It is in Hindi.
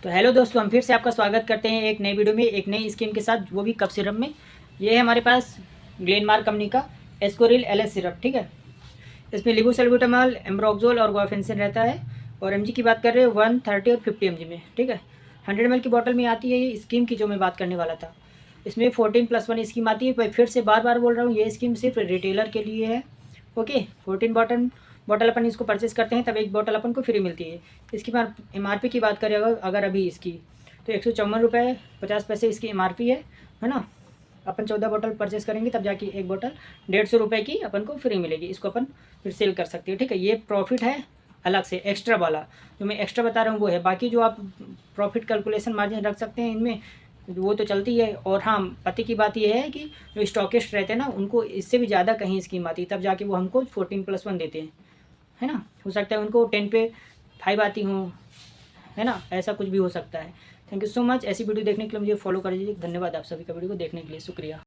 तो हेलो दोस्तों, हम फिर से आपका स्वागत करते हैं एक नई वीडियो में, एक नई स्कीम के साथ, वो भी कफ सिरप में। ये है हमारे पास ग्लेनमार्क कंपनी का एस्कोरिल एलएस सिरप। ठीक है, इसमें लिबोसल्बुटामॉल, एम्ब्रोक्सोल और गुआफेंसिन रहता है। और एमजी की बात कर रहे हैं 130 और 50 एमजी में। ठीक है, 100 ml की बोतल में आती है ये स्कीम की, जो मैं बात करने वाला था। इसमें 14+1 स्कीम आती है। पर फिर से बार बार बोल रहा हूँ, ये स्कीम सिर्फ रिटेलर के लिए है। ओके, 14 बॉटल अपन इसको परचेस करते हैं तब एक बॉटल अपन को फ्री मिलती है। इसकी MRP की बात करें अगर अभी इसकी, तो 154 रुपये 50 पैसे इसकी MRP है ना। अपन 14 बॉटल परचेस करेंगे तब जाके एक बॉटल 150 रुपये की अपन को फ्री मिलेगी। इसको अपन फिर सेल कर सकते हैं। ठीक है, ये प्रॉफिट है अलग से, एक्स्ट्रा वाला जो मैं एक्स्ट्रा बता रहा हूँ वो है। बाकी जो आप प्रॉफिट कैलकुलेशन मार्जिन रख सकते हैं इनमें, वो तो चलती है। और हाँ, पते की बात यह है कि जो स्टॉकिस्ट रहते हैं ना, उनको इससे भी ज़्यादा कहीं स्कीम आती है, तब जाके वो हमको 14+1 देते हैं, है ना। हो सकता है उनको 10 पे 5 आती हूँ, है ना, ऐसा कुछ भी हो सकता है। Thank you so much. ऐसी वीडियो देखने के लिए मुझे फॉलो कर लीजिए। धन्यवाद आप सभी का वीडियो को देखने के लिए, शुक्रिया।